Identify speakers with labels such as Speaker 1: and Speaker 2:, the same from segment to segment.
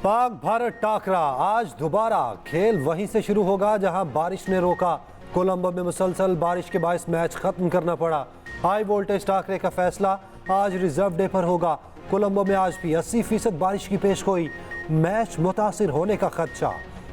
Speaker 1: पाक भारत टाकरा आज दोबारा खेल वहीं से शुरू होगा जहां बारिश ने रोका। कोलंबो में मुसलसल बारिश के बायस मैच खत्म करना पड़ा। हाई वोल्टेज टाकरे का फैसला आज रिजर्व डे पर होगा। कोलंबो में आज भी 80% बारिश की पेशगोई, मैच मुतासिर होने का खदशा।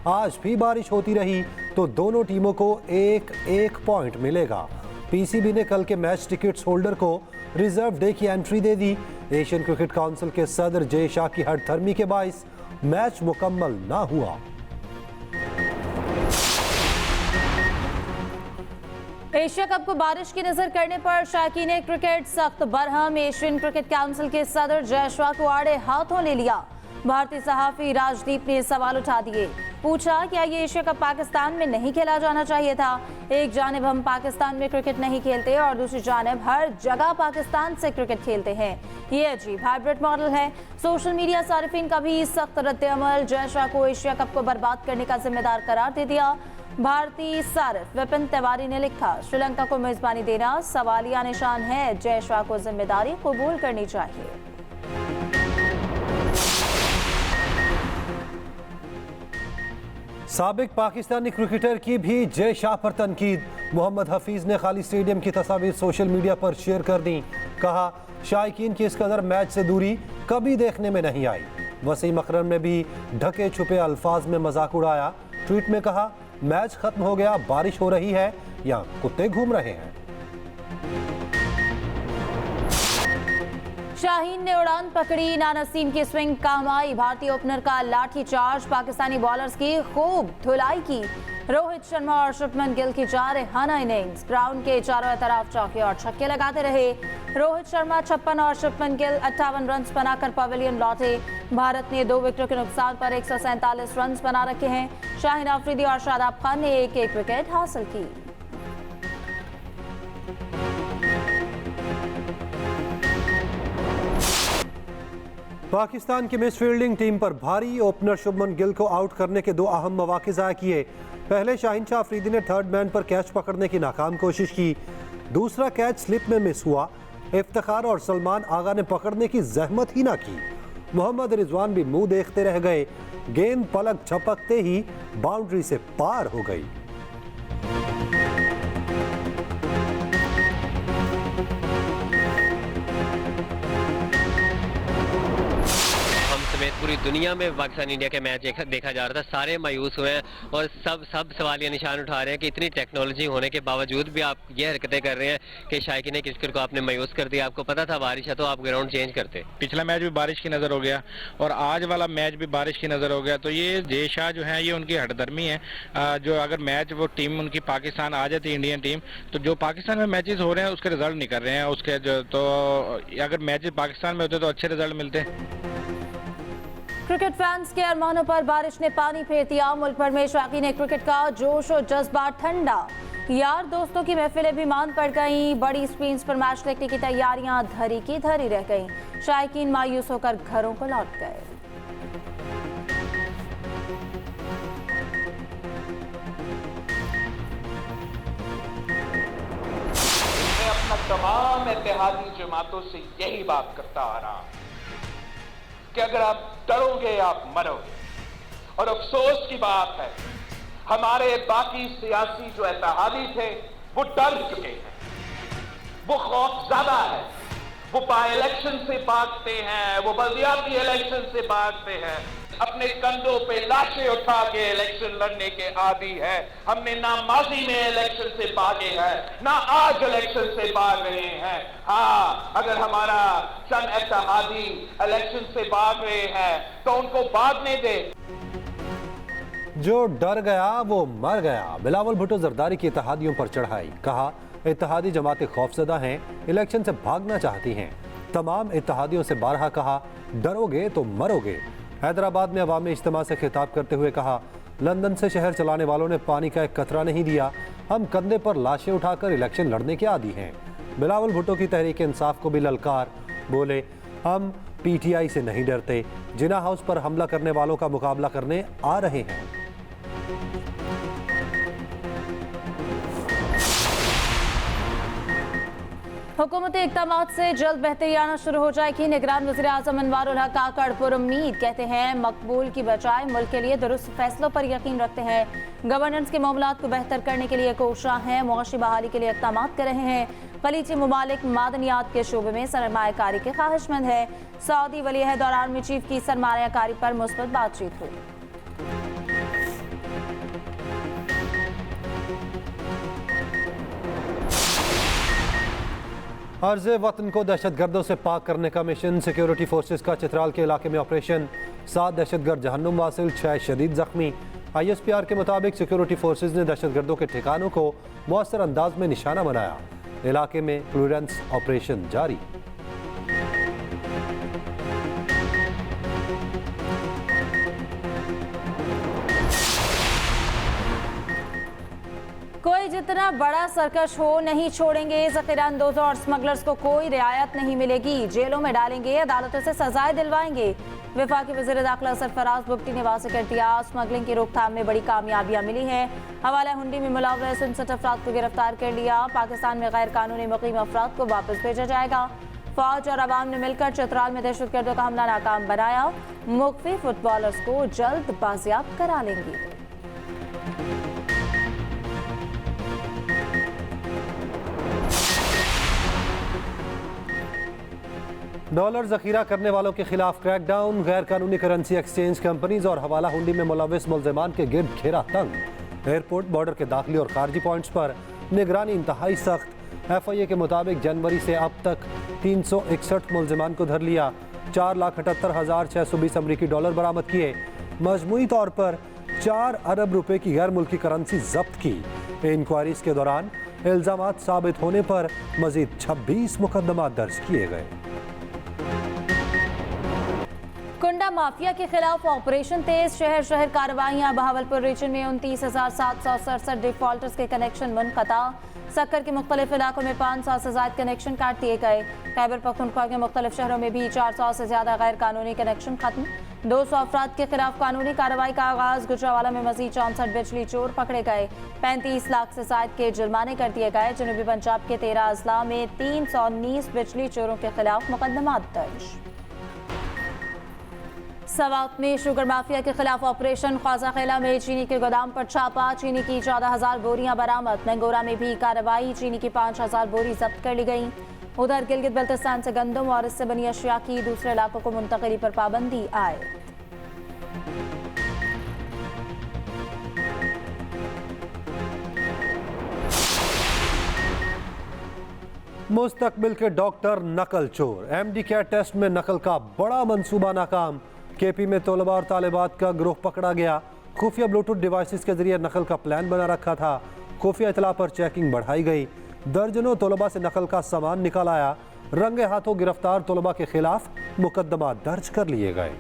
Speaker 1: आज भी बारिश होती रही तो दोनों टीमों को एक एक पॉइंट मिलेगा। पीसीबी ने कल के मैच टिकट्स होल्डर को रिजर्व डे की एंट्री दे दी। एशियन क्रिकेट काउंसिल के सदर जय शाह की हठधर्मी के बायस मैच मुकम्मल ना हुआ।
Speaker 2: एशिया कप को बारिश की नजर करने पर शौकीन क्रिकेट सख्त बरहम। एशियन क्रिकेट काउंसिल के सदर जय शाह को आड़े हाथों ले लिया। भारतीय सहाफी राजदीप ने सवाल उठा दिए, पूछा क्या ये एशिया कप पाकिस्तान में नहीं खेला जाना चाहिए था। एक जानिब हम पाकिस्तान में क्रिकेट नहीं खेलते और दूसरी जानिब हर जगह पाकिस्तान से क्रिकेट खेलते हैं। ये अजीब हाइब्रिड मॉडल है। सोशल मीडिया सारिफिन का भी सख्त रद्द-ए-अमल। जय शाह को एशिया कप को बर्बाद करने का जिम्मेदार करार दे दिया। भारतीय सारिफ विपिन तिवारी ने लिखा, श्रीलंका को मेजबानी देना सवालिया निशान है। जय शाह को जिम्मेदारी कबूल करनी चाहिए।
Speaker 1: साबिक पाकिस्तानी क्रिकेटर की भी जय शाह पर तनकीद। मोहम्मद हफीज ने खाली स्टेडियम की तस्वीर सोशल मीडिया पर शेयर कर दी। कहा, शायकीन की इस कदर मैच से दूरी कभी देखने में नहीं आई। वसीम अकरम ने भी ढके छुपे अल्फाज में मजाक उड़ाया। ट्वीट में कहा, मैच खत्म हो गया, बारिश हो रही है या कुत्ते घूम रहे हैं।
Speaker 2: शाहीन ने उड़ान पकड़ी, ना नसीम की स्विंग काम आई। भारतीय ओपनर का लाठी चार्ज, पाकिस्तानी बॉलर्स की खूब धुलाई की। रोहित शर्मा और शुभमन गिल की जारहाना इनिंग्स, ग्राउंड के चारों तरफ चौके और छक्के लगाते रहे। रोहित शर्मा 56 और शुभमन गिल 58 रन बनाकर पवेलियन लौटे। भारत ने 2 विकेटों के नुकसान पर 147 रन बना रखे हैं। शाहीन अफरीदी और शादाब खान ने एक एक विकेट हासिल की।
Speaker 1: पाकिस्तान की मिस फील्डिंग टीम पर भारी। ओपनर शुभमन गिल को आउट करने के 2 अहम मौके ज़ाया किए। पहले शाहीन शाह अफरीदी ने थर्ड मैन पर कैच पकड़ने की नाकाम कोशिश की। दूसरा कैच स्लिप में मिस हुआ। इफ्तिखार और सलमान आगा ने पकड़ने की जहमत ही ना की। मोहम्मद रिजवान भी मुंह देखते रह गए। गेंद पलक झपकते ही बाउंड्री से पार हो गई।
Speaker 3: पूरी दुनिया में पाकिस्तान इंडिया के मैच देखा जा रहा था। सारे मायूस हुए हैं और सब सवालिया निशान उठा रहे हैं कि इतनी टेक्नोलॉजी होने के बावजूद भी आप ये हरकतें कर रहे हैं कि शायकीन क्रिकेट को आपने मायूस कर दिया। आपको पता था बारिश है तो आप ग्राउंड चेंज करते।
Speaker 4: पिछला मैच भी बारिश की नज़र हो गया और आज वाला मैच भी बारिश की नज़र हो गया। तो ये जय शाह जो है ये उनकी हठधर्मी है। जो अगर मैच वो टीम उनकी पाकिस्तान आ जाती है, इंडियन टीम, तो जो पाकिस्तान में मैचेस हो रहे हैं उसके रिजल्ट नहीं कर रहे हैं उसके तो अगर मैचेस पाकिस्तान में होते तो अच्छे रिजल्ट मिलते।
Speaker 2: क्रिकेट फैंस के अरमानों पर बारिश ने पानी फेर दिया। मुल्क भर में शौकीन क्रिकेट का जोश और जज्बा ठंडा। यार दोस्तों की महफिलें भी मांद पड़ गई। बड़ी स्क्रीन पर मैच देखने की तैयारियां धरी की धरी रह गईं। शायकीन मायूस होकर घरों को लौट गए।
Speaker 5: मैं अपना तमाम इत्तेहादी जमातों से यही बात करता आ रहा हूं कि अगर आप डरोगे आप मरोगे। और अफसोस की बात है हमारे बाकी सियासी जो इत्तेहादी थे वो डर चुके हैं, वो खौफज़दा है, वो बाय इलेक्शन से भागते हैं, वो बल्दियाती इलेक्शन से भागते हैं, अपने कंधों पे लाशें उठा के इलेक्शन लड़ने के आदी है। हमने ना माजी में इलेक्शन से भागे हैं ना आज इलेक्शन से भाग रहे हैं। हाँ, अगर हमारा सन इत्तेहादी इलेक्शन से भाग रहे हैं तो उनको भागने दे।
Speaker 1: जो डर गया वो मर गया। बिलावल भुट्टो जरदारी की इत्तेहादियों पर चढ़ाई। कहा, इत्तेहादी जमातें खौफजदा हैं, इलेक्शन से भागना चाहती हैं। तमाम इत्तेहादियों से बारहा कहा, डरोगे तो मरोगे। हैदराबाद में अवामी इज्तिमा से खिताब करते हुए कहा, लंदन से शहर चलाने वालों ने पानी का एक कतरा नहीं दिया। हम कंधे पर लाशें उठाकर इलेक्शन लड़ने के आदी हैं। बिलावल भुट्टो की तहरीक इंसाफ को भी ललकार। बोले, हम पीटीआई से नहीं डरते, जिना हाउस पर हमला करने वालों का मुकाबला करने आ रहे हैं।
Speaker 2: हुकूमती इक़दामात से जल्द बेहतरी आना शुरू हो जाएगी। निगरान वज़ीर आज़म अनवार उल हक काकड़ पुरुम्मीद कहते हैं, मकबूल की बजाय मुल्क के लिए दुरुस्त फैसलों पर यकीन रखते हैं। गवर्नेंस के मामलात को बेहतर करने के लिए कोशिश हैं, मुआशी बहाली के लिए इक़दामात कर रहे हैं। खलीजी ममालिक मादनियात के शोबे में सरमायाकारी के ख्वाहिशमंद है। सऊदी वली अहद और आर्मी चीफ की सरमायाकारी पर मुस्बत बातचीत हुई।
Speaker 1: अर्ज़े वतन को दहशतगर्दों से पाक करने का मिशन। सिक्योरिटी फोर्सेस का चित्राल के इलाके में ऑपरेशन। 7 दहशतगर्द जहन्नुम वासिल, 6 शदीद जख्मी। ISPR के मुताबिक सिक्योरिटी फोर्सेस ने दहशतगर्दों के ठिकानों को मौसर अंदाज में निशाना बनाया। इलाके में क्लियरेंस ऑपरेशन जारी।
Speaker 2: कोई जितना बड़ा सर्कस हो नहीं छोड़ेंगे। ज़ख़ीरा अंदोज़ों और स्मगलर्स को कोई रियायत नहीं मिलेगी। जेलों में डालेंगे, अदालतों से सजाएं दिलवाएंगे। वफाकी वज़ीर दाखिला सरफराज बुगटी ने वाज़ेह कर दिया, स्मगलिंग की रोकथाम में बड़ी कामयाबियां मिली हैं। हवाला हुंडी में मुलव्वस 59 अफराद को गिरफ्तार कर लिया। पाकिस्तान में गैर कानूनी मुकीम अफराद को वापस भेजा जाएगा। फौज और अवाम ने मिलकर चित्राल में दहशतगर्दों का हमला नाकाम बनाया। मुख्फी फुटबॉलर्स को जल्द बाजियाब करा लेंगे।
Speaker 1: डॉलर जखीरा करने वालों के खिलाफ क्रैकडाउन। गैर कानूनी करेंसी एक्सचेंज कंपनीज और हवाला हुंडी में मुलव्वस मुलजमान के गिर्द घेरा तंग। एयरपोर्ट, बॉर्डर के दाखिली और खारजी पॉइंट्स पर निगरानी इंतहाई सख्त। FIA के मुताबिक जनवरी से अब तक 361 मुलजमान को धर लिया। 4,78,620 अमरीकी डॉलर बरामद किए। मजमूई तौर पर 4 अरब रुपए की गैर मुल्की करेंसी जब्त की। इंक्वायरीज के दौरान इल्जामात साबित होने पर मजीद 26 मुकदमा दर्ज किए गए।
Speaker 2: कुंडा माफिया के खिलाफ ऑपरेशन तेज। शहर शहर कार्रवाइयां। बहावलपुर रीजन में 29,767 डिफॉल्टर्स के कनेक्शन मुनक़ता। सक्कर के मुख्तलिफ इलाकों में 500 से ज्यादा कनेक्शन काट दिए गए। खैबर पख्तूनख्वा के मुख्तलिफ शहरों में भी 400 से ज्यादा गैर कानूनी कनेक्शन खत्म। 200 अफराद के खिलाफ कानूनी कार्रवाई का आगाज। गुजरावाला में मजीद 64 बिजली चोर पकड़े गए। 35 लाख से ज्यादा के जुर्माने कर दिए गए। जनूबी पंजाब के 13 अजला में 319 बिजली चोरों के खिलाफ मुकदमा दर्ज। सवात में शुगर माफिया के खिलाफ ऑपरेशन। ख्वाजा खेला में चीनी के गोदाम पर छापा। चीनी की 14,000 बोरियां बरामद। मंगोरा में भी कार्रवाई। चीनी की 5,000 बोरी जब्त कर ली गई। उधर गिलगित बल्तिस्तान से गंदम और इससे बनी अशिया की दूसरे इलाकों को मुंतकिली पर पाबंदी आए।
Speaker 1: मुस्तकबिल के डॉक्टर नकल चोर। MD कैट टेस्ट में नकल का बड़ा मंसूबा नाकाम। KP में तलबा और तालिबात का ग्रोह पकड़ा गया। खुफिया ब्लूटूथ डिवाइसेस के जरिए नकल का प्लान बना रखा था। खुफिया इतला पर चेकिंग बढ़ाई गई। दर्जनों तलबा से नकल का सामान निकाल आया। रंगे हाथों गिरफ्तार तलबा के खिलाफ मुकदमा दर्ज कर लिए गए।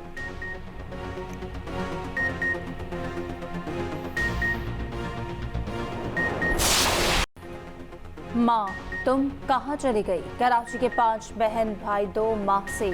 Speaker 2: माँ तुम कहाँ चली गई? कराची के 5 बहन भाई 2 माह से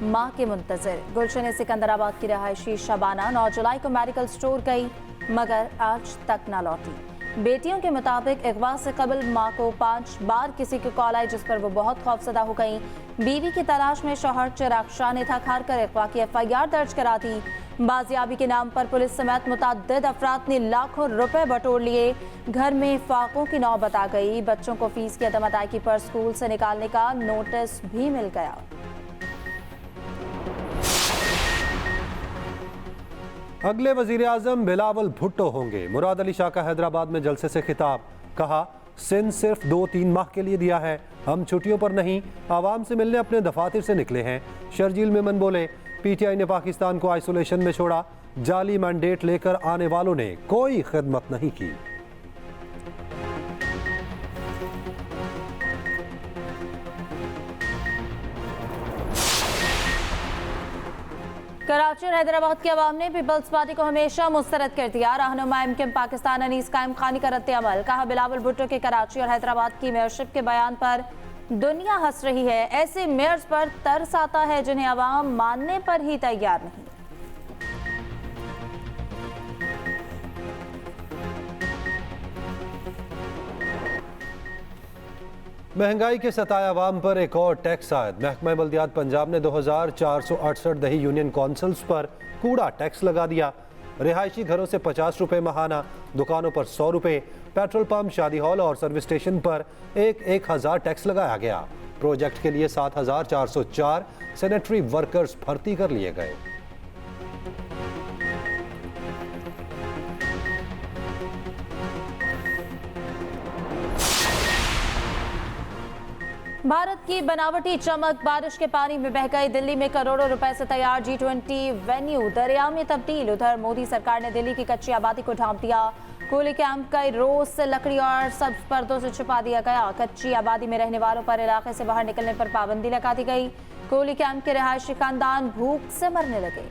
Speaker 2: माँ के मुंतजर। गुलशन सिकंदराबाद की रहायशी शबाना 9 जुलाई को मेडिकल स्टोर गई मगर आज तक ना लौटी। बेटियों के मुताबिक अगवा से कबल माँ को 5 बार किसी की कॉल आई जिस पर वो बहुत खौफजदा हो गई। बीवी की तलाश में शौहर चिराग शाह ने थक हार कर अगवा की FIR दर्ज करा दी। बाजियाबी के नाम पर पुलिस समेत मुतअद्दिद अफराद ने लाखों रुपए बटोर लिए। घर में फाकों की नौबत आ गई। बच्चों को फीस की अदम अदायगी पर स्कूल से निकालने का नोटिस भी मिल गया।
Speaker 1: अगले वजीर आजम बिलावल भुट्टो होंगे। मुराद अली शाह का हैदराबाद में जलसे से खिताब। कहा, सिंध सिर्फ 2-3 माह के लिए दिया है, हम छुट्टियों पर नहीं आवाम से मिलने अपने दफातर से निकले हैं। शर्जील मेमन बोले, PTI ने पाकिस्तान को आइसोलेशन में छोड़ा। जाली मैंडेट लेकर आने वालों ने कोई खिदमत नहीं की।
Speaker 2: कराची और हैदराबाद के अवाम ने पीपल्स पार्टी को हमेशा मुस्तरद कर दिया। रहनुमा MKM पाकिस्तान अनीस कायम खानी का रद्द-ए-अमल। कहा, बिलावल भुट्टो के कराची और हैदराबाद की मेयरशिप के बयान पर दुनिया हंस रही है। ऐसे मेयर्स पर तरस आता है जिन्हें अवाम मानने पर ही तैयार नहीं।
Speaker 1: महंगाई के सताए अवाम पर एक और टैक्स आयद। महकमा बल्दियात पंजाब ने 2468 दही यूनियन कौंसल्स पर कूड़ा टैक्स लगा दिया। रिहायशी घरों से 50 रुपये माहाना, दुकानों पर 100 रुपये, पेट्रोल पंप, शादी हॉल और सर्विस स्टेशन पर 1000 टैक्स लगाया गया। प्रोजेक्ट के लिए 7404 सैनिटरी वर्कर्स भर्ती कर लिए गए।
Speaker 2: भारत की बनावटी चमक बारिश के पानी में बह गई। दिल्ली में करोड़ों रुपए से तैयार G20 वेन्यू दरिया में तब्दील। उधर मोदी सरकार ने दिल्ली की कच्ची आबादी को ढांप दिया। कोहली कैंप कई रोज से लकड़ी और सब्ज पर्दों से छुपा दिया गया। कच्ची आबादी में रहने वालों पर इलाके से बाहर निकलने पर पाबंदी लगा दी गई। कोहली कैंप के रिहायशी खानदान भूख से मरने लगे।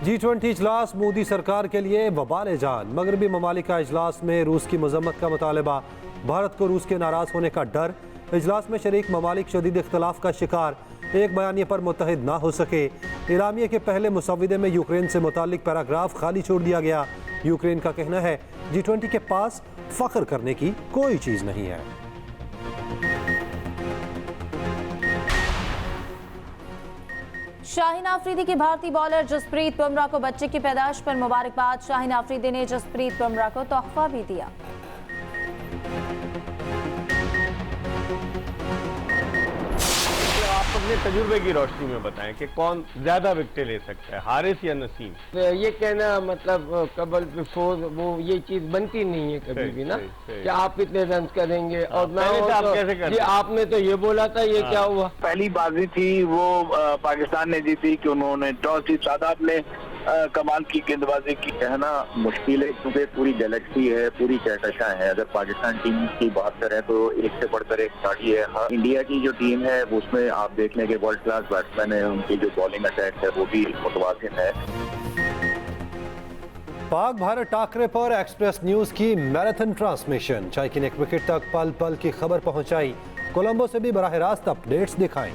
Speaker 1: G20 इजलास मोदी सरकार के लिए वबाल जान। मगरबी ममालिक का इजलास में रूस की मजम्मत का मुतालबा। भारत को रूस के नाराज होने का डर। इजलास में शरीक ममालिक शदीद इख्तलाफ का शिकार, एक बयानिए पर मुत्तहिद ना हो सके। इलामिया के पहले मुसव्विदे में यूक्रेन से मुतालिक पैराग्राफ खाली छोड़ दिया गया। यूक्रेन का कहना है G20 के पास फख्र करने की कोई चीज नहीं है।
Speaker 2: शाहीन आफरीदी की भारतीय बॉलर जसप्रीत बुमराह को बच्चे की पैदाइश पर मुबारकबाद। शाहीन आफरीदी ने जसप्रीत बुमराह को तोहफा भी दिया।
Speaker 6: आप अपने तजुर्बे की रोशनी में बताएं कि कौन ज्यादा विकेटें ले सकता है, हारिस या नसीम?
Speaker 7: ये कहना मतलब कबल बिफोर वो ये चीज बनती नहीं है कभी भी ना कि आप कितने रन करेंगे और मैं
Speaker 6: आप कैसे करते?
Speaker 7: आपने तो ये बोला था, ये क्या हुआ?
Speaker 8: पहली बाजी थी वो पाकिस्तान ने जीती कि उन्होंने टॉस जीता। शादाब ने कमाल की गेंदबाजी की। कहना मुश्किल है क्योंकि पूरी गैलेक्सी है, पूरी कहकशां है। अगर पाकिस्तान टीम की बात करें तो एक से बढ़कर एक खिलाड़ी है। हाँ, इंडिया की जो टीम है उसमें आप देख लें कि वर्ल्ड क्लास बैट्समैन है, उनकी जो बॉलिंग अटैक है वो भी मुतवाज़िन है।
Speaker 1: पाक भारत टाकरे पर एक्सप्रेस न्यूज की मैराथन ट्रांसमिशन। शायकीन क्रिकेट तक पल पल की खबर पहुंचाई। कोलंबो से भी बराह रास्त अपडेट्स दिखाई।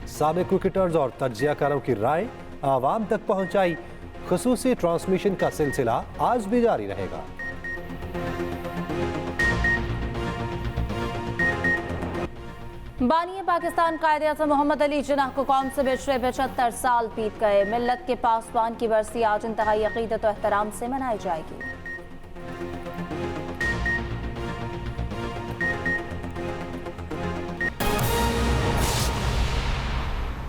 Speaker 1: साबिक क्रिकेटर्स और तज्जियाकारों की राय आवाम तक पहुंचाई। खुसूसी ट्रांसमिशन का सिलसिला आज भी जारी रहेगा।
Speaker 2: बानी पाकिस्तान कायदे-ए-आज़म मोहम्मद अली जिन्नाह को कौम से बिछड़े 75 साल बीत गए। मिल्लत के पासवान की बरसी आज इंतहाई अकीदत और एहतराम से मनाई जाएगी।